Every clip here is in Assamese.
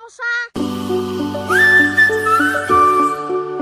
Samosa.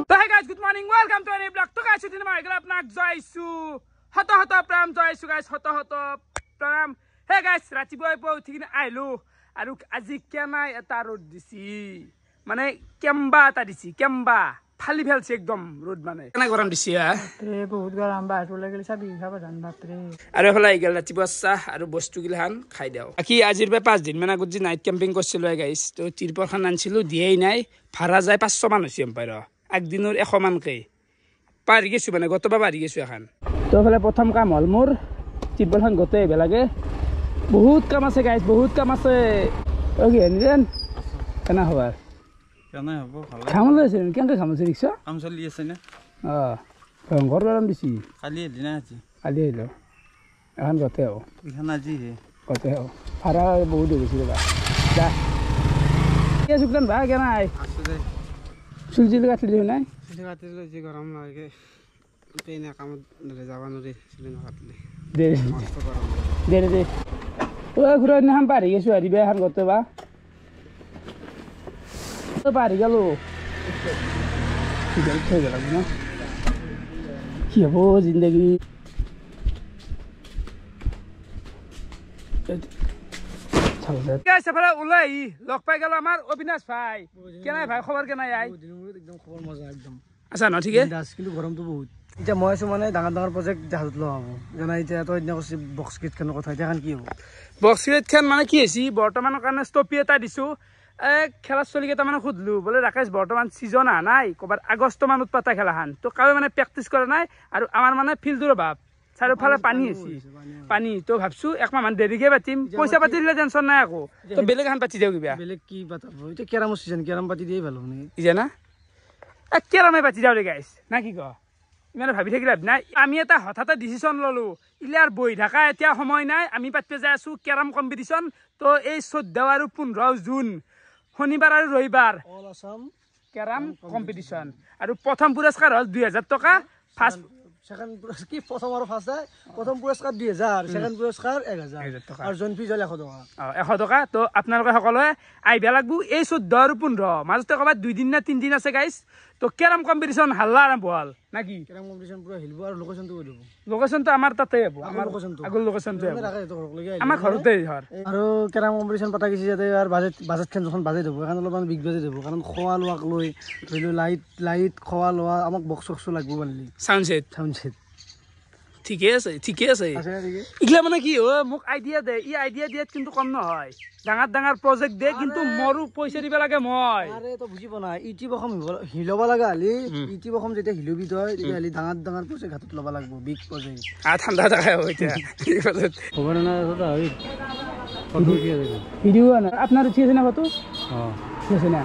So hey guys, good morning. Welcome to a new vlog. So guys, today I will apnak joisu. Hota pram joisu guys. Hota pram. Hey guys, ratipuwa po uthikine ailu. Aru aji kenai eta road disi. Mane kemba ta disi. Kemba. Phali phelche ekdom road mane. Kenai garam disi ha? ए बहुत गरम बा टोले गेले सब खाबा जान बाप रे আরে হলা ইগেল ৰাতিপুৱা চাহ আৰু বস্তু গিলাখান খাই দিও বাকি আজিৰ পে 5 দিন মানে গুজি নাইট ক্যাম্পিং কৰিছিল গাইস তো তিৰপৰ খান আনছিলো দিয়েই নাই ভাড়া যায় 500 মান হৈছে এম্পায়াৰ একদিনৰ 100 মান কে পাৰি গেছো মানে গতবা পাৰি গেছো এখন তো হলে প্ৰথম কাম হল মোৰ তিৰপৰ খান গতে বেলাগে বহুত কাম আছে গাইস বহুত কাম আছে ওকে নিদেন কেনা খবৰ কেনে হ'ব ভাল খামলে আছে কেনকে খামছে ৰিক্সা কাম চলি আছে না ঘৰ গৰম দিছি কালি দিনা আজি কালি আহিলো এখন গতে হও ইখান আজি হে গতে হও ভাড়া বহুত বেছি ৰবা যা কে সুকন ভাই কেনা আই আছে দে চুলজিল কাটলি নাই সিলে কাটিলে যি গৰম লাগে পেইনা কামত নৰে যাবা নৰে সিলে কাটলি দে মস্ত গৰম দে ও ঘুরে নাম পারি গেছো আদি বেহান গতে বা তো পারি গেল ঠিক আছে গেল না কি হবো জিন্দগি সফালে ওলাই লগ পাই গেল আমাৰ অবিনাশ ভাই কেনাই ভাই খবৰ কেনাই আই एकदम खबर मजा एकदम আচ্ছা ন ঠিকে দাস কিন্তু গৰমটো বহুত এতিয়া মই আছো মানে ডাঙৰ প্ৰজেক্ট জাহাজত লও হ'ব জানা এতিয়া তো ইদিনা কৈছি বক্স কিট খানৰ কথা এতিয়া খান কি হ'ব বক্স ক্ৰিকেট খেল মানে কি হৈছে বৰ্তমানৰ কাৰণে ষ্টপি এটা দিছো খেলা চলি কেইটা মানে সুধলো বোলে ৰাকেশ বৰ্তমান সিজন আহা নাই কবাৰ আগষ্ট মানত পাতা খেলাখান তো কাৱে মানে প্ৰেক্টিচ কৰা নাই আৰু আমাৰ মানে ফিল্ডৰ অভাৱ চাৰিওফালে পানী আছে পানী তো ভাবছো একমাহ মান দেৰিকে পাতিম পইচা পাতি দিলে টেনচন নাই আকৌ তো বেলেগ এখন পাতি দিও কিবা বেলেগ কি পাতাব এতিয়া কেৰামৰ সিজন কেৰাম পাতি দিয়েই ভাল হ'ব নেকি ইজানা কেৰামে পাতি দিও ৰে গাইছ না কি ক ইমান ভাবি থাকিলে লাভ নাই আমি এটা হঠাৎ ডিসিশন ললো ইলাৰ বহি থাকা এতিয়া সময় নাই আমি পাতিব যাই আছো কেৰাম কম্পিটিশন তো এই 14 আৰু 15 জুন শনিবাৰ আৰু ৰবিবাৰ অল আসাম কেৰাম কম্পিটিশন আৰু প্ৰথম পুৰস্কাৰ হল 2000 টকা ফাৰ্স্ট সেকেন্ড পুরস্কার কি প্রথম আর ফার্স্ট আছে প্রথম পুরস্কার 2000 সেকেন্ড পুরস্কার 1000 টাকা আর জন ফিজ হল 100 টাকা 100 টকা তো আপোনালোকে সকলোৱে আইবা লাগবো এই 14 আৰু 15 মাজতে কবাত 2 দিন না 3 দিন আছে গাইস তো কেৰাম কম্পিটিশন হাল্লা আৰম্ভ হল নাকি কেৰাম কম্পিটিশন পুৰো হিলব আৰ লোকেশন তো দিব লোকেশনটো আমাৰ তাতে হ'ব আমাৰ আগৰ লোকেশনটো আমাৰ ঘৰতে ঘৰ আৰু কেরাম কম্পিটিশন পাতা গেছি যাতে আর বাজেট খান যখন বাজেট হ'ব এখন অলপমান বিগ বাজেট হ'ব কাৰণ খোৱা লোৱাক লৈ ধৰিলো লাইট খোৱা লোৱা আমাক বক্স বক্স লাগব বানলি সাউন্ড সেট ঠিকে আছে ইগলা মানে কি ও মোক আইডিয়া দে ই আইডিয়া দিয়াত কিন্তু কম নহয় ডাঙৰ প্ৰজেক্ট দে কিন্তু মৰু পইচা দিবা লাগে মই আরে তো বুঝিব না ইটি বখম হিলব লাগা হলি ইটি বখম যেটা হিলবি তই তেতিয়া হলি ডাঙৰ প্ৰজেক্ট হাতত লবা লাগব বিগ প্ৰজেক্ট ঠাণ্ডা দেখা হইতা খবৰ না দাদা হই ফটো কি আছে ভিডিও না আপনার ঠিক আছে না ফটো ঠিক আছে না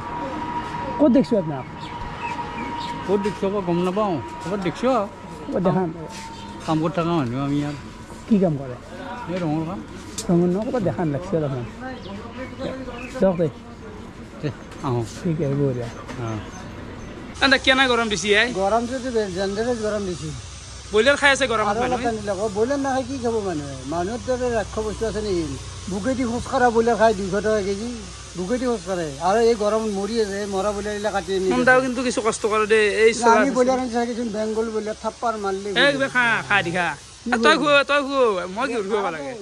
কত দেখছো আপনার ক'ত দেখছো গম নাপাওঁ ক'ত দেখছো দেখান কাম কৰি থকা মানুহ আমি ইয়াত কি কাম কৰে এই ৰঙৰ কাম ৰঙৰ ন ক'ত দেখান লাগছে দেখোন দক দে আহোঁ ঠিক আছে বঢ়িয়া অঁ আন্দা কেনা গৰম দিছি আই গৰম তো জেনেৰেল গৰম দিছি বইলাৰ খাই আছে গৰম আৰু বইলাৰ নাখাই কি খাব মানুহৰ দৰে ৰাক্ষস বস্তু আছে নেকি বুকেদি খোজকাঢ়া বইলাৰ খাই 200 টকা কেজি বুকেদি খোজকাঢ়ে আৰু এই গৰম মৰি আছে মৰা বইলাৰবিলাক কাটি আনি মন্দাও কিন্তু কিছু কষ্ট কৰে দে এই আমি বইলাৰ আনি চাইছোন বেংগল বইলাৰ থাপ্পাৰ মাৰলি এই কিবা খা দিখা তই মই কি উঠিব লাগে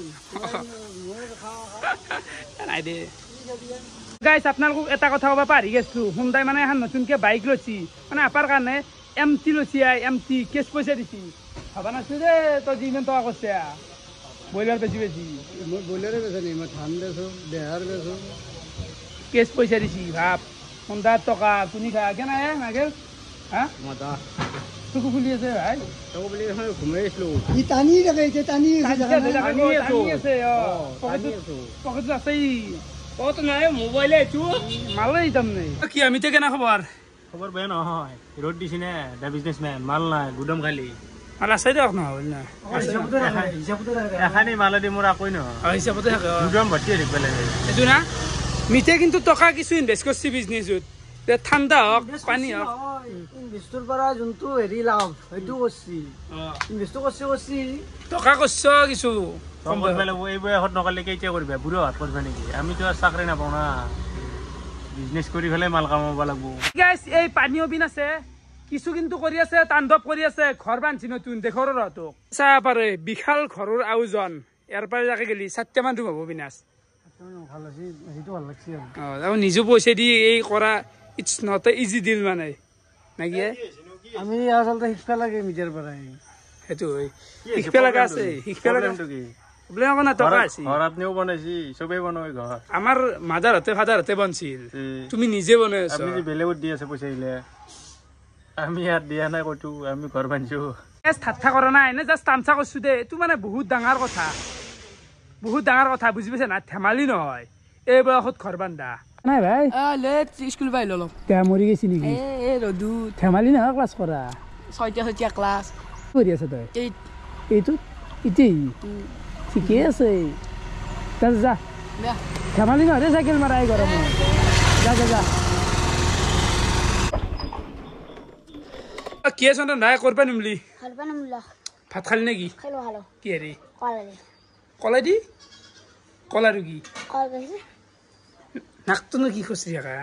নাই দে গাইছ আপোনালোকক এটা কথা ক'ব পাৰি গেছো হুন্দাই মানে এখন নতুনকে বাইক লৈছি মানে আপাৰ কাৰণে এমটি লৈছি এমটি কেছ পইচা দিছি ভাবা নাছিলো দে তই যিমান টকা কৈছে বইলাৰ বেছি মই বইলাৰে বেচা নাই মই ধান বেচো দেহাৰ বেচো কেছ পইচা দিছি ভাব হুন্দাৰ টকা তুমি খা কেনে নাগেল হা মজা চকু ফুলি আছে ভাই চকু বুলি ঘুমাই আছিলোঁ ই টানি থাকে এতিয়া টানি আছে পকেটত আছেই কত নাই মোবাইলে এইটো মালেই তাৰমানে কি আমিতে কেনে খবৰ খবৰ বেয়া নহয় ৰ'দ দিছি নে দা বিজনেছমেন মাল নাই গুদাম খালি মাল আছে দিয়ক নহ'ল না এখানি মালে দি মোৰ একোই নহয় হিচাপতে থাকে গুদাম ভৰ্তি হৈ থাকিব লাগে এইটো না মিঠে কিন্তু টকা কিছু ইনভেষ্ট কৰিছে বিজনেছত ঠাণ্ডা হওক পানী হওক ইনভেষ্টৰ পৰা যোনটো হেৰি লাভ সেইটো কৰিছি ইনভেষ্ট কৰিছি টকা কৰছ কিছু এই বয়সত নকৰিলে কেতিয়া কৰিবা বুঢ়ো হাত কৰিবা নেকি আমিতো আৰু চাকৰি নাপাওঁ না বিজনেছ কৰি ফেলে মাল কামাব লাগব গাইস এই পানী অবিন আছে কিছু কিন্তু কৰি আছে তাণ্ডৱ কৰি আছে ঘৰ বান্ধি নতুন দেখৰ ৰতো চাহ পাৰে বিশাল ঘৰৰ আয়োজন ইয়াৰ পৰা যাকে গেলি 7টা মান ৰুম হ'ব বিনাশ ভাল আছে সেইটো ভাল লাগছে আৰু নিজে পইচা দি এই কৰা ইটছ নট ইজি ডিল মানে নাকি আমি আচলতে শিক্ষা লাগে নিজৰ পৰাই সেইটো শিক্ষা লগা আছে শিক্ষা লগা প্ৰব্লেম আকৌ না টকা আছে ঘৰ আপনিও বনাইছি চবেই বনাই ঘৰ আমাৰ মাদাৰহঁতে ফাদাৰহঁতে বনছিল তুমি নিজে বনাই আছা আপনি বেলেগত দি আছে পইচা দিলে আমি ইয়াত দিয়া নাই কতো আমি ঘৰ বান্ধিছো ঠাট্টা কৰা নাই এনে জাষ্ট তামচা কৰিছো দে এইটো মানে বহুত ডাঙৰ কথা বুজি পাইছা না ধেমালি নহয় এই বয়সত ঘৰ বান্ধা নাই ভাই স্কুল পাই ললো মৰি গৈছি নেকি ৰদু ধেমালি নহয় ক্লাছ কৰা 6টা ক্লাছ কৰি আছা তই এইটো ইতেই ঠিকে আছে যা ধেমালি নহয় ৰে চাইকেল মাৰা এই গৰমত যা কি আছে নাই কৰবা নিমলি ভাত খালি নেকি কি হেৰি কলাই দি কলাৰু কি নাকটোনো কি খুচৰি থাকা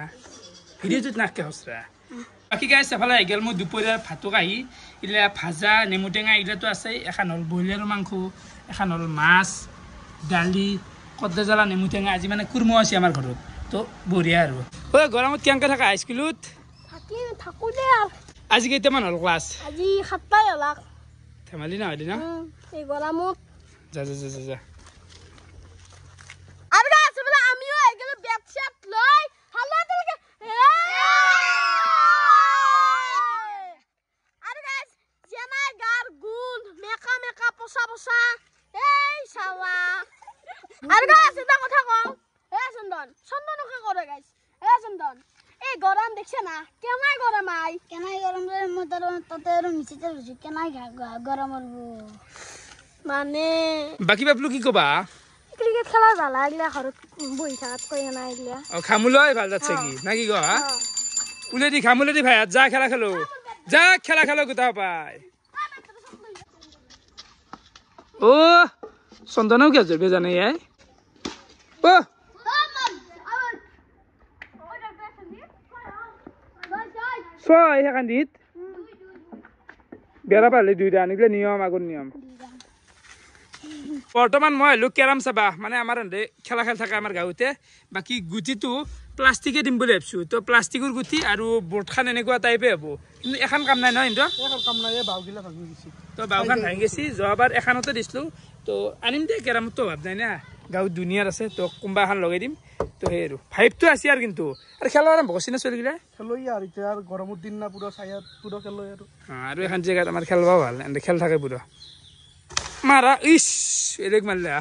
ভিডিঅ'টোত নাককে খুচৰা বাকী গাইছ এফালে আহি গ'ল মই দুপৰীয়াৰ ভাতক আহি এইগিলা ভাজা নেমু টেঙা এইগিলাটো আছে এখন হ'ল ব্ৰইলাৰৰ মাংস এখন হ'ল মাছ দালি কদ্দা জ্বালা নেমু টেঙা আজি মানে কুৰ্মা আছে আমাৰ ঘৰত তো বঢ়িয়া আৰু ঐ গৰমত কেনেকৈ থাকা হাইস্কুলত থাকো দে আজি কেইটামান হ'ল ক্লাছ আজি 7টাই হ'ল ধেমালি নহয় দিনা এই গৰমত যা আৰু গাছ বলে আমিও আহি গেল বেট সেট লৈ হাল্লা দিলকে আৰু গাছ জেমাই গাৰ গুণ মেকা পচা এই চাৱা আৰু গাছ এটা কথা কও চন্দনকে কৰে গাছ চন্দন এই গৰম দেখছে না কেনাই গৰম রে মতার তাতে আর মিছিতে রুজি কেনাই গরম হলবো মানে বাকি বাবলু কি কবা ক্রিকেট খেলা ভালা আগলা ঘরত বই থাকাত কই না আগলা খামুলই ভাল যাচ্ছে কি নাকি গো উলেদি খামুলেদি ভাই যা খেলা খেলো গুতা পাই ও চন্দনও কি আছে বেজানে আই ও ছয় সেখান্দিত বেৰা পালে দুইটা আনিলে নিয়ম আগৰ নিয়ম বৰ্তমান মই আহিলোঁ কেৰাম চাবা মানে আমাৰ খেলা খেল থাকে আমাৰ গাঁৱতে বাকী গুটিটো প্লাষ্টিকে দিম বুলি ভাবিছোঁ তো প্লাষ্টিকৰ গুটি আৰু বৰ্ডখান এনেকুৱা টাইপে হ'ব কিন্তু এখন কাম নাই নহয় কিন্তু কাম নাই বাউগিলা ভাঙি গৈছে তো বাউখান ভাঙি গৈছি যোৱাবাৰ এখনতে দিছিলোঁ তো আনিম দে কেৰামতো ভাব নাই না গাঁৱত দুনিয়াৰ আছে তো কোনোবা এখন লগাই দিম তো সেই আৰু ভাইবটো আছে আৰু কিন্তু আৰু খেলা আৰম্ভ কৰিছে না চলিগিলা খেলই আৰু এতিয়া আৰু গৰমৰ দিন না পুৰা ছায়াত পুৰা খেলই আৰু এখন জেগাত আমাৰ খেলবা ভাল এনে খেল থাকে পুৰা মাৰা ইছ এলেক মাৰলা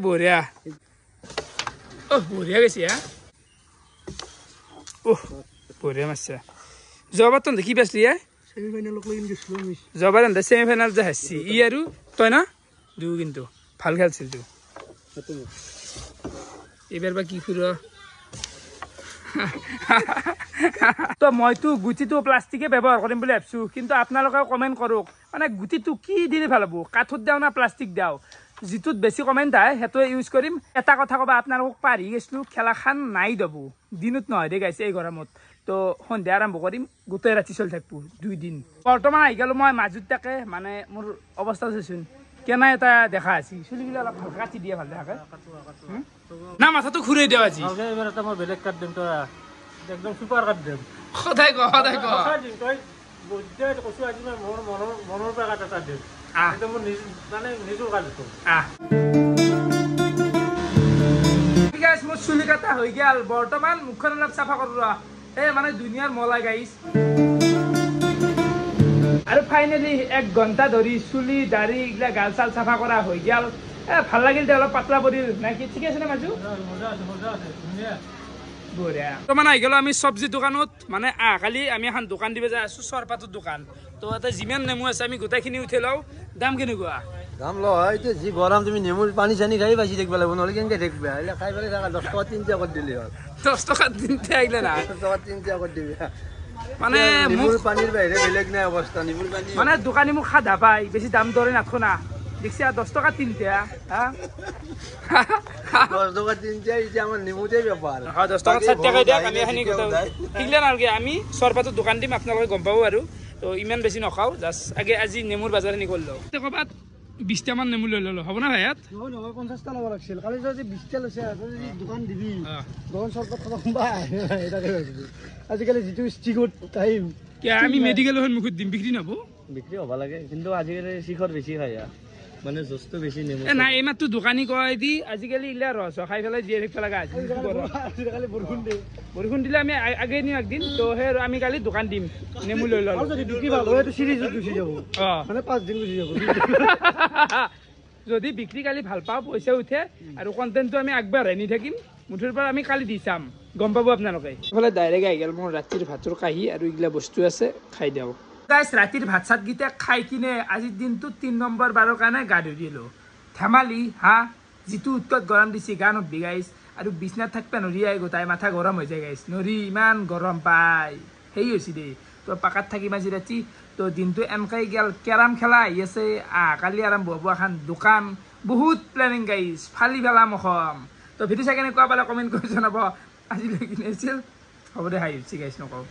বঢ়িয়া বঢ়িয়া গৈছে বঢ়িয়া মাৰছে যোৱাবাৰ তহঁতে কি পাইছিলি যোৱাবাৰ তহঁতে ছেমি ফাইনেল যে হাৰিছি ই আৰু তই না দুয়ো কিন্তু ভাল খেলছিল তো এইবাৰ বা কি ফুৰ তো মইতো গুটিটো প্লাষ্টিকে ব্যৱহাৰ কৰিম বুলি ভাবিছোঁ কিন্তু আপোনালোকেও কমেণ্ট কৰক মানে গুটিটো কি দিলে ভাল হ'ব কাঠত দিওঁ না প্লাষ্টিক দিওঁ যিটোত বেছি কমেণ্ট আহে সেইটোৱে ইউজ কৰিম এটা কথা ক'বা আপোনালোকক পাহৰি গৈছিলোঁ খেলাখন নাই দব দিনত নহয় দে গাইছে এই গৰমত তো সন্ধিয়া আৰম্ভ কৰিম গোটেই ৰাতি চলি থাকিব 2 দিন বৰ্তমান আহি গ'লোঁ মই মাজত তাকে মানে মোৰ অৱস্থা চাইছোন কেনে এটা দেখা আছে চুলিগিলা অলপ ভালকৈ কাটি দিয়ে ভাল দেখাকে না মাথাটো ঘূৰাই দিওঁ আজি এবাৰ এটা মই বেলেগ কাট দিম তই একদম সুপাৰ কাট দিম সদায় ক তই কৈছো আজি মই মনৰ পৰা কাট এটা দিম একদম মোৰ মানে নিজৰ কাট দিম মোৰ চুলি কাটা হৈ গেল বৰ্তমান মুখখন অলপ চাফা কৰোঁ এই মানে দুনিয়াৰ মলাই গাইছ আৰু ফাইনেলি 1 ঘণ্টা ধৰি চুলি দাড়ি এইগিলা গাল চাল চাফা কৰা হৈ গেল ভাল লাগিল দে অলপ পাতলা পৰিল নাকি ঠিক আছে নে মাজু বঢ়িয়া বৰ্তমান আহি গ'লো আমি চব্জি দোকানত মানে কালি আমি এখন দোকান দিব যাই আছোঁ চৰপাতৰ দোকান তো ইয়াতে যিমান নেমু আছে আমি গোটেইখিনি উঠাই লওঁ দাম কেনেকুৱা দাম ল এইটো যি গৰম তুমি নেমুৰ পানী চানী খাই বাচি থাকিব লাগিব নহ'লে কেনেকৈ থাকিবা এইবিলাক খাই পেলাই থাকা 10 টকা 3 কৰি দিলে হ'ল 10 টকা 3 আহিলে না 10 টকা 3 কৰি দিবি মানে নেমুৰ পানীৰ বাহিৰে বেলেগ নাই অৱস্থা নেমুৰ পানী মানে দোকানী মোক সাধা পায় বেছি দাম দৰে নাথো না দেখছি 10 টাকা তিনটা হ্যাঁ 10 টাকা তিনটা এই যে আমার নেমুতে ব্যাপার হ্যাঁ 10 টাকা 60 টাকা দিয়া আমি এখানে কথা ঠিকলে না আগে আমি সরপাতো দোকান দিম আপোনালোকে গম পাব আৰু তো ইমান বেছি নখাও জাস্ট আগে আজি নেমুৰ বাজাৰ নি করলো কবাত 20 টা মান নেমু লৈ ললো হ'ব না ভাইয়াত নহয় নহয় 50 টা ল'ব লাগিছিল কালি যদি 20 টা লৈছে যদি দোকান দিবি দোকান চৰপত খাব কোনবা এটাকে ভাবিবি আজিকালি যিটো ষ্টিকত টাইম কি আমি মেডিকেল হন মুখত দিম বিক্রি নব বিক্রি হ'ব লাগে কিন্তু আজিকালি শিখৰ বেছি খায় মানে জস্তু বেছি নেমু এ নাই এইমাত্ৰ দোকানী কয় দি আজিকালি ইলা ৰস খাই পেলাই দিয়ে থাকিব লগা আছে আজিকালি বৰষুণ দিলে আমি আগে নিম একদিন তো সেই আমি কালি দোকান দিম নেমু লৈ ললো যদি বিক্রি ভাল হয় তো সিরিজত গুছি যাব মানে 5 দিন গুছি যাব যদি বিক্রি কালি ভাল পাওঁ পইচা উঠে আৰু কণ্টেণ্টটো আমি আগবঢ়াই নি থাকিম মুঠৰ পৰা আমি কালি দি চাম গম পাব আপোনালোকে এইফালে ডাইৰেক্ট আহি গ'ল মোৰ ৰাতিৰ ভাতৰ কাঁহী আৰু এইগিলা বস্তু আছে খাই দিওঁ গাইছ ৰাতিৰ ভাত চাতকেইটা খাই কিনে আজিৰ দিনটো 3 নম্বৰ বাৰৰ কাৰণে গা ধুই দিলোঁ ধেমালি হা যিটো উৎকট গৰম দিছে গা নদবি গাইছ আৰু বিছনাত থাকিব নৰি আহি গোটাই মাথা গৰম হৈ যায় গাইছ নৰি ইমান গৰম পায় সেই হৈছে দেই তো পাকাত থাকিম আজি ৰাতি তো দিনটো এনেকৈ গেল কেৰাম খেলা আহি আছে কালি আৰম্ভ হ'ব এখন দোকান বহুত প্লেনিং গাইছ ফালি পেলাম অসম তো ভিডিঅ' চাই কেনেকুৱা পালে কমেণ্ট কৰি জনাব আজিলৈ কিনে আছিল হ'ব দে হাঁহি গাইছ নকওঁ